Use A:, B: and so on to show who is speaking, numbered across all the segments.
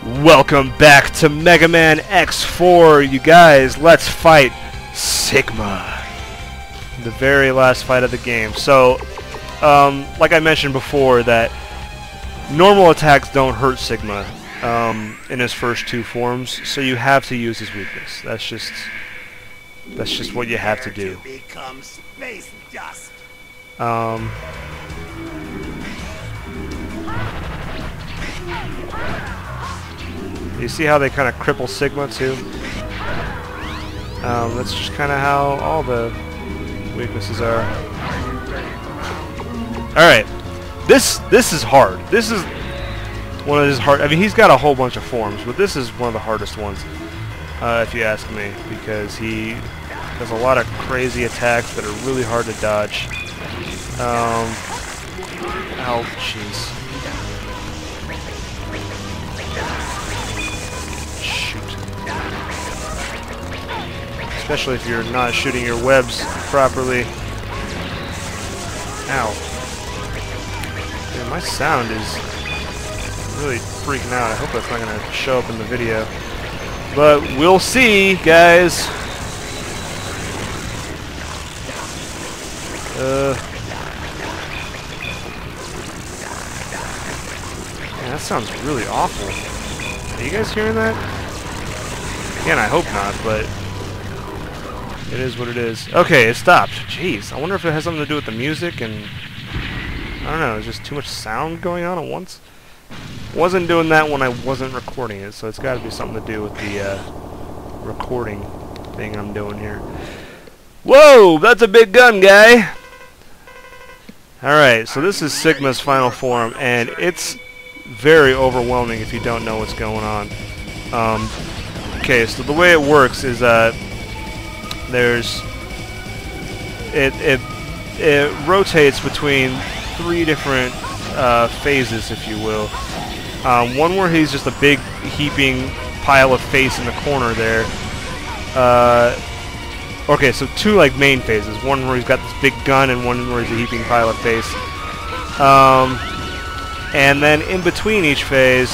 A: Welcome back to Megaman X4, you guys. Let's fight Sigma. The very last fight of the game. So, like I mentioned before, that normal attacks don't hurt Sigma in his first two forms, so you have to use his weakness. That's just what you have to do.
B: Become space dust.
A: You see how they kind of cripple Sigma too? That's just kind of how all the weaknesses are. Alright, this is hard. This is one of his hard. I mean, he's got a whole bunch of forms, but this is one of the hardest ones, if you ask me, because he has a lot of crazy attacks that are really hard to dodge. Ow, jeez. Especially if you're not shooting your webs properly. Ow. Dude, my sound is really freaking out. I hope that's not going to show up in the video. But we'll see, guys. Man, that sounds really awful. Are you guys hearing that? Again, I hope not, but it is what it is. Okay, it stopped. Jeez, I wonder if it has something to do with the music and I don't know, there's just too much sound going on at once. Wasn't doing that when I wasn't recording it, so it's got to be something to do with the recording thing I'm doing here. Whoa, that's a big gun, guy! Alright, so this is Sigma's final form, and it's very overwhelming if you don't know what's going on. Okay, so the way it works is it rotates between three different phases, if you will. One where he's just a big heaping pile of face in the corner there. Okay, so two like main phases. One where he's got this big gun, and one where he's a heaping pile of face. And then in between each phase,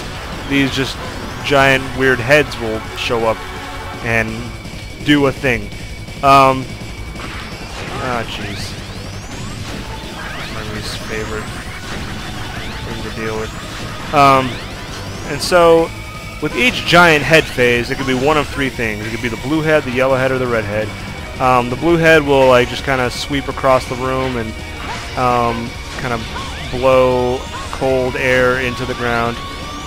A: these just giant weird heads will show up and do a thing. Ah, jeez. Memory's favorite thing to deal with. And so, with each giant head phase, it could be one of three things. It could be the blue head, the yellow head, or the red head. The blue head will like just kind of sweep across the room and kind of blow cold air into the ground,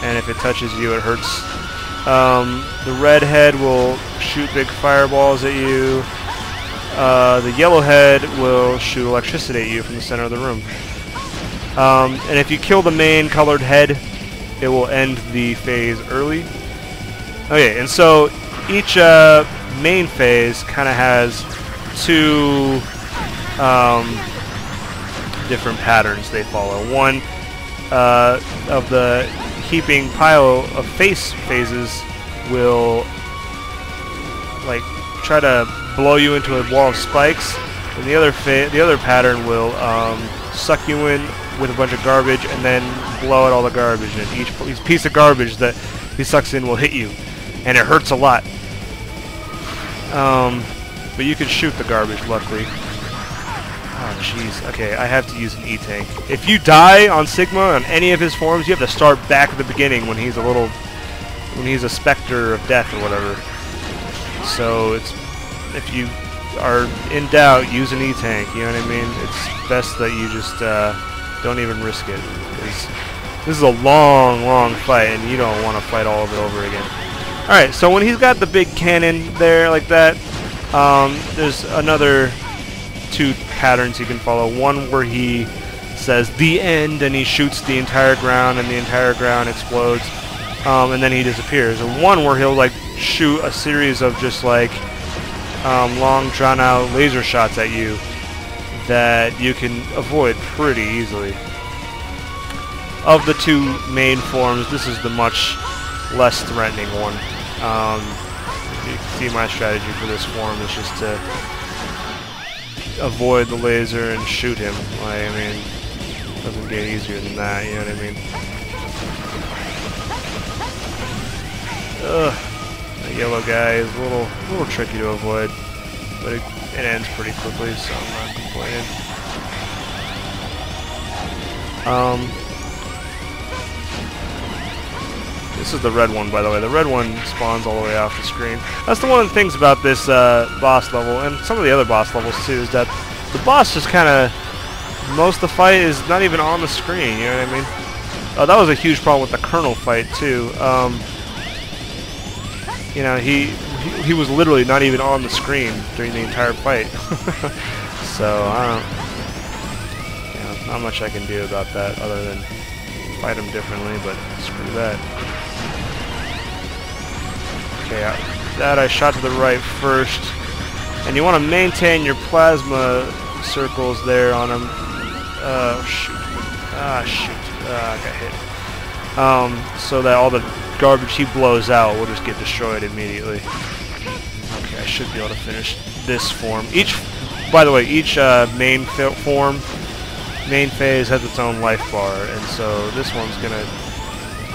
A: and if it touches you, it hurts. The red head will shoot big fireballs at you. The yellow head will shoot electricity at you from the center of the room. And if you kill the main colored head, it will end the phase early. Okay, and so each main phase kind of has two different patterns they follow. One of the heaping pile of face phases will like try to blow you into a wall of spikes, and the other pattern will suck you in with a bunch of garbage and then blow out all the garbage, and each piece of garbage that he sucks in will hit you, and it hurts a lot. But you can shoot the garbage, luckily. Oh jeez, okay, I have to use an E-tank. If you die on Sigma on any of his forms, you have to start back at the beginning when he's a specter of death or whatever. So if you are in doubt, use an E-tank, you know what I mean? It's best that you just don't even risk it. This is a long fight, and you don't want to fight all of it over again. Alright, so when he's got the big cannon there like that, there's another two patterns you can follow. One where he says the end and he shoots the entire ground and the entire ground explodes, and then he disappears. And one where he'll like shoot a series of just like long drawn out laser shots at you that you can avoid pretty easily. Of the two main forms, this is the much less threatening one. You can see my strategy for this form is just to avoid the laser and shoot him. I mean, it doesn't get easier than that, you know what I mean? Ugh. The yellow guy is a little tricky to avoid, but it ends pretty quickly, so I'm not complaining. This is the red one, by the way. The red one spawns all the way off the screen. That's one of the things about this boss level, and some of the other boss levels too, is that the boss just kind of, most of the fight is not even on the screen, you know what I mean? That was a huge problem with the Colonel fight too. You know, he was literally not even on the screen during the entire fight. So, not much I can do about that other than fight him differently, but screw that. Okay, that I shot to the right first. And you want to maintain your plasma circles there on him. Oh, shoot. Ah, shoot. I got hit. So that all the garbage he blows out will just get destroyed immediately. Okay, I should be able to finish this form. By the way, each main phase has its own life bar, and so this one's gonna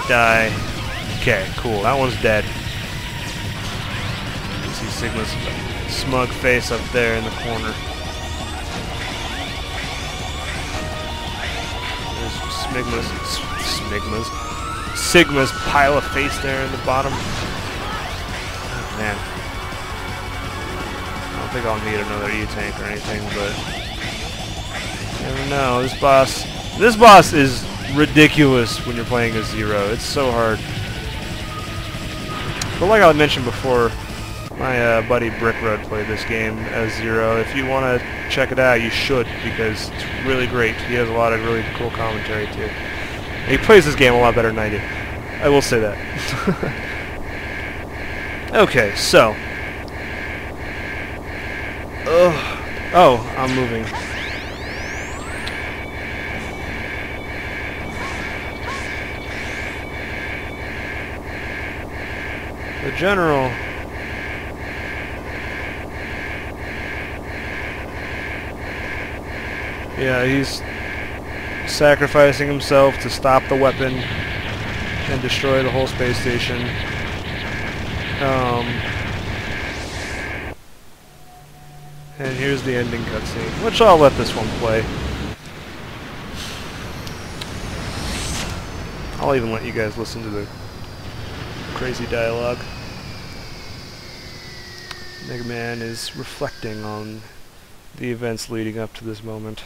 A: die. Okay, cool. That one's dead. You can see Sigma's smug face up there in the corner. There's Sigma's pile of face there in the bottom. Oh, man. I don't think I'll need another E-tank or anything, but you never know. This boss is ridiculous when you're playing as Zero. It's so hard. But like I mentioned before, my buddy Brickroad played this game as Zero. If you want to check it out, you should, because it's really great. He has a lot of really cool commentary too. And he plays this game a lot better than I do. I will say that. Okay, so. Oh, I'm moving. The general. Yeah, he's sacrificing himself to stop the weapon and destroy the whole space station. And here's the ending cutscene, which I'll let this one play. I'll even let you guys listen to the crazy dialogue. Megaman is reflecting on the events leading up to this moment.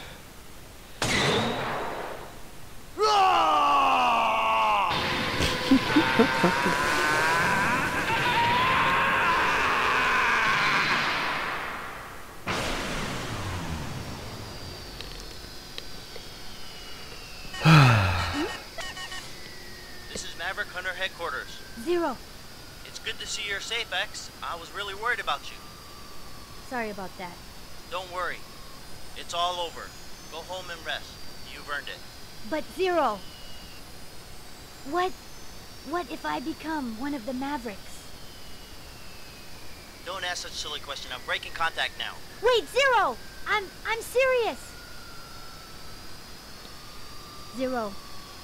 C: This is Maverick Hunter Headquarters.
D: Zero.
C: It's good to see you're safe, X. I was really worried about you.
D: Sorry about that.
C: Don't worry. It's all over. Go home and rest. You've earned it.
D: But Zero, what if I become one of the Mavericks?
C: Don't ask such a silly question. I'm breaking contact now.
D: Wait, Zero! I'm serious! Zero,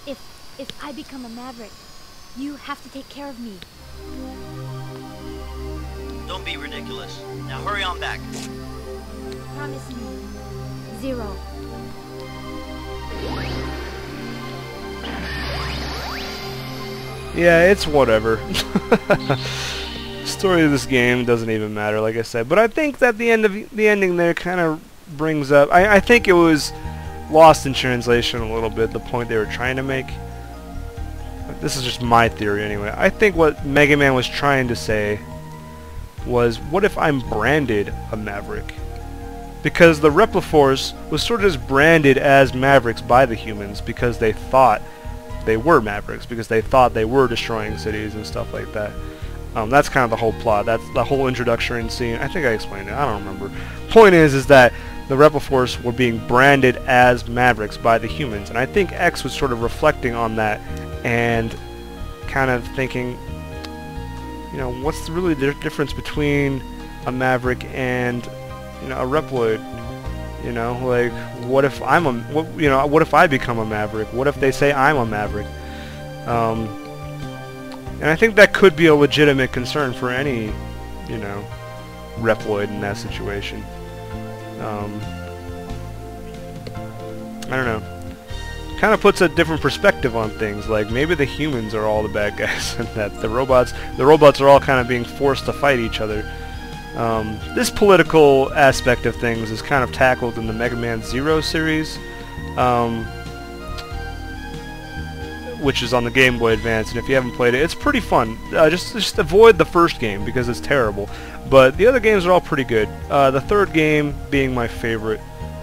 D: if I become a Maverick, you have to take care of me.
C: Don't be ridiculous. Now hurry on back.
D: Promise me. Zero.
A: Yeah, it's whatever. Story of this game doesn't even matter, like I said. But I think that the ending there kind of brings up. I think it was lost in translation a little bit, the point they were trying to make. This is just my theory anyway. I think what Mega Man was trying to say was, what if I'm branded a Maverick? Because the Repliforce was sort of just branded as Mavericks by the humans because they thought they were Mavericks, because they thought they were destroying cities and stuff like that. That's kind of the whole plot. That's the whole introduction scene. I think I explained it. I don't remember. Point is that the Repliforce were being branded as Mavericks by the humans, and I think X was sort of reflecting on that and kind of thinking, you know, what's really the difference between a Maverick and, you know, a Reploid? You know, like, what if I'm what if I become a Maverick? What if they say I'm a Maverick? And I think that could be a legitimate concern for any, you know, Reploid in that situation. I don't know. Kind of puts a different perspective on things. Like maybe the humans are all the bad guys, and that the robots are all kind of being forced to fight each other. This political aspect of things is kind of tackled in the Mega Man Zero series, which is on the Game Boy Advance. And if you haven't played it, it's pretty fun. Just avoid the first game because it's terrible. But the other games are all pretty good. The third game being my favorite,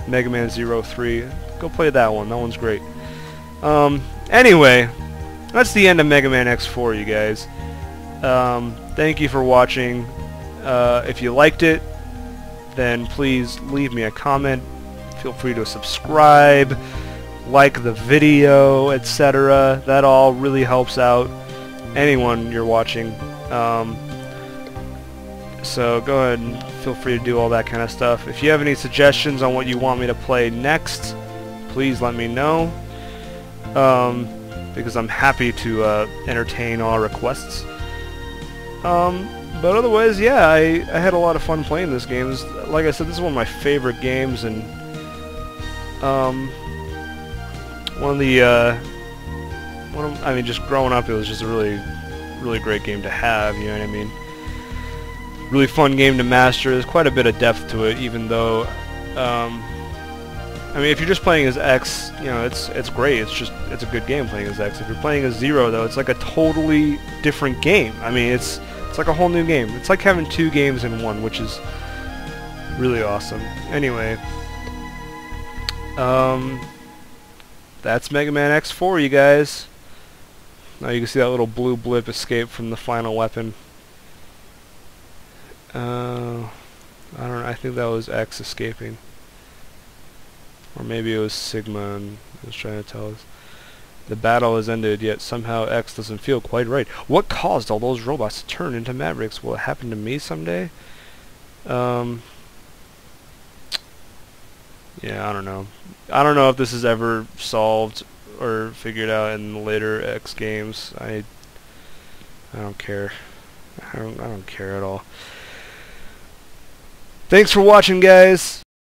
A: Mega Man Zero 3. Go play that one. That one's great. Anyway, that's the end of Mega Man X4, you guys. Thank you for watching. If you liked it, then please leave me a comment. Feel free to subscribe, like the video, etc. That all really helps out anyone you're watching. So go ahead and feel free to do all that kind of stuff. If you have any suggestions on what you want me to play next, please let me know. Because I'm happy to entertain all requests. But otherwise, yeah, I had a lot of fun playing this game. Like I said, this is one of my favorite games, and I mean, just growing up, it was just a really great game to have. You know what I mean? Really fun game to master. There's quite a bit of depth to it, even though. I mean, if you're just playing as X, you know, it's great. It's a good game playing as X. If you're playing as Zero, though, it's like a totally different game. I mean, it's like a whole new game. It's like having two games in one, which is really awesome. Anyway, that's Mega Man X4, you guys. Now you can see that little blue blip escape from the final weapon. I don't know. I think that was X escaping. Or maybe it was Sigma and it was trying to tell us. The battle has ended, yet somehow X doesn't feel quite right. What caused all those robots to turn into Mavericks? Will it happen to me someday? Yeah, I don't know. I don't know if this is ever solved or figured out in the later X games. I don't care. I don't care at all. Thanks for watching, guys.